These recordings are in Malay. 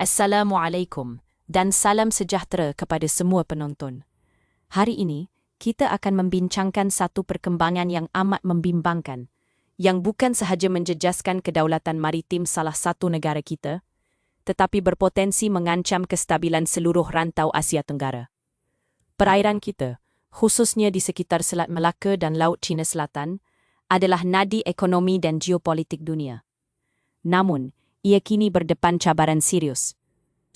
Assalamualaikum dan salam sejahtera kepada semua penonton. Hari ini, kita akan membincangkan satu perkembangan yang amat membimbangkan, yang bukan sahaja menjejaskan kedaulatan maritim salah satu negara kita, tetapi berpotensi mengancam kestabilan seluruh rantau Asia Tenggara. Perairan kita, khususnya di sekitar Selat Melaka dan Laut Cina Selatan, adalah nadi ekonomi dan geopolitik dunia. Namun, ia kini berdepan cabaran serius.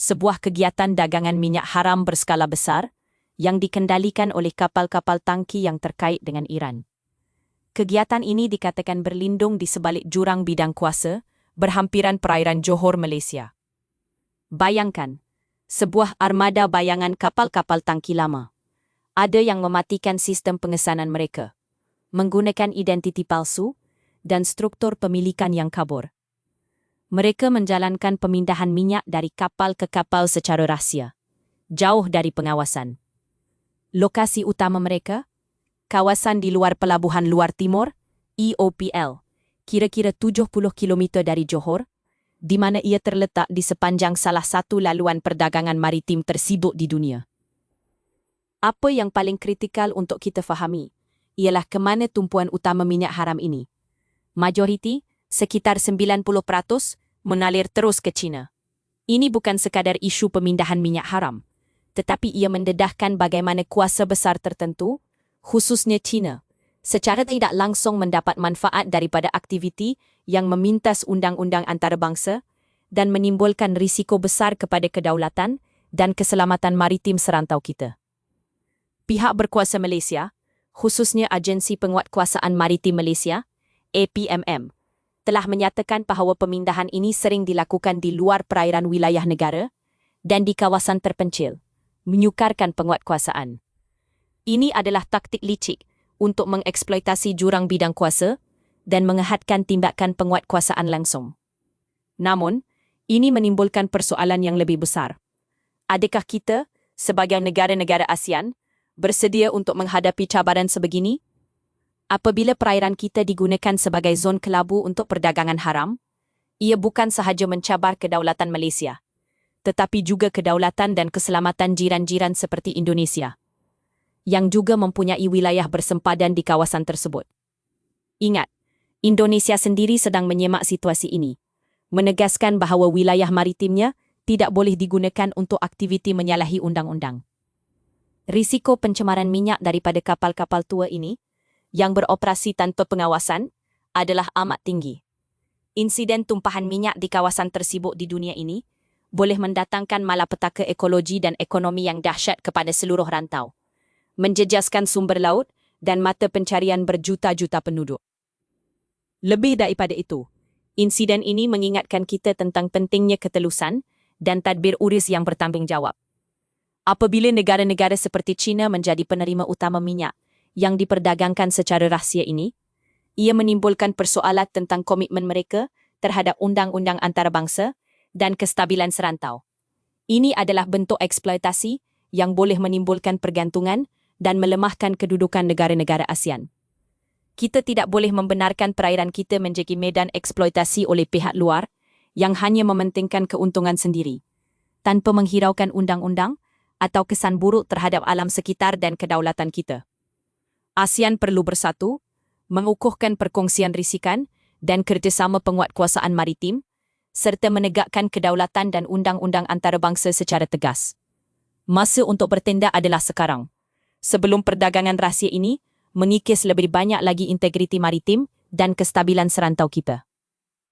Sebuah kegiatan dagangan minyak haram berskala besar yang dikendalikan oleh kapal-kapal tangki yang terkait dengan Iran. Kegiatan ini dikatakan berlindung di sebalik jurang bidang kuasa berhampiran perairan Johor, Malaysia. Bayangkan, sebuah armada bayangan kapal-kapal tangki lama. Ada yang mematikan sistem pengesanan mereka, menggunakan identiti palsu dan struktur pemilikan yang kabur. Mereka menjalankan pemindahan minyak dari kapal ke kapal secara rahsia, jauh dari pengawasan. Lokasi utama mereka, kawasan di luar Pelabuhan Luar Timur, EOPL, kira-kira 70 km dari Johor, di mana ia terletak di sepanjang salah satu laluan perdagangan maritim tersibuk di dunia. Apa yang paling kritikal untuk kita fahami ialah ke mana tumpuan utama minyak haram ini. Majoriti, sekitar 90%, mengalir terus ke China. Ini bukan sekadar isu pemindahan minyak haram, tetapi ia mendedahkan bagaimana kuasa besar tertentu, khususnya China, secara tidak langsung mendapat manfaat daripada aktiviti yang memintas undang-undang antarabangsa dan menimbulkan risiko besar kepada kedaulatan dan keselamatan maritim serantau kita. Pihak berkuasa Malaysia, khususnya Agensi Penguatkuasaan Maritim Malaysia, APMM, telah menyatakan bahawa pemindahan ini sering dilakukan di luar perairan wilayah negara dan di kawasan terpencil, menyukarkan penguatkuasaan. Ini adalah taktik licik untuk mengeksploitasi jurang bidang kuasa dan menghadkan tindakan penguatkuasaan langsung. Namun, ini menimbulkan persoalan yang lebih besar. Adakah kita, sebagai negara-negara ASEAN, bersedia untuk menghadapi cabaran sebegini? Apabila perairan kita digunakan sebagai zon kelabu untuk perdagangan haram, ia bukan sahaja mencabar kedaulatan Malaysia, tetapi juga kedaulatan dan keselamatan jiran-jiran seperti Indonesia, yang juga mempunyai wilayah bersempadan di kawasan tersebut. Ingat, Indonesia sendiri sedang menyemak situasi ini, menegaskan bahawa wilayah maritimnya tidak boleh digunakan untuk aktiviti menyalahi undang-undang. Risiko pencemaran minyak daripada kapal-kapal tua ini yang beroperasi tanpa pengawasan adalah amat tinggi. Insiden tumpahan minyak di kawasan tersibuk di dunia ini boleh mendatangkan malapetaka ekologi dan ekonomi yang dahsyat kepada seluruh rantau, menjejaskan sumber laut dan mata pencarian berjuta-juta penduduk. Lebih daripada itu, insiden ini mengingatkan kita tentang pentingnya ketelusan dan tadbir uris yang bertanggungjawab. Apabila negara-negara seperti China menjadi penerima utama minyak yang diperdagangkan secara rahsia ini, ia menimbulkan persoalan tentang komitmen mereka terhadap undang-undang antarabangsa dan kestabilan serantau. Ini adalah bentuk eksploitasi yang boleh menimbulkan pergantungan dan melemahkan kedudukan negara-negara ASEAN. Kita tidak boleh membenarkan perairan kita menjadi medan eksploitasi oleh pihak luar yang hanya mementingkan keuntungan sendiri, tanpa menghiraukan undang-undang atau kesan buruk terhadap alam sekitar dan kedaulatan kita. ASEAN perlu bersatu, mengukuhkan perkongsian risikan dan kerjasama penguatkuasaan maritim, serta menegakkan kedaulatan dan undang-undang antarabangsa secara tegas. Masa untuk bertindak adalah sekarang, sebelum perdagangan rahsia ini mengikis lebih banyak lagi integriti maritim dan kestabilan serantau kita.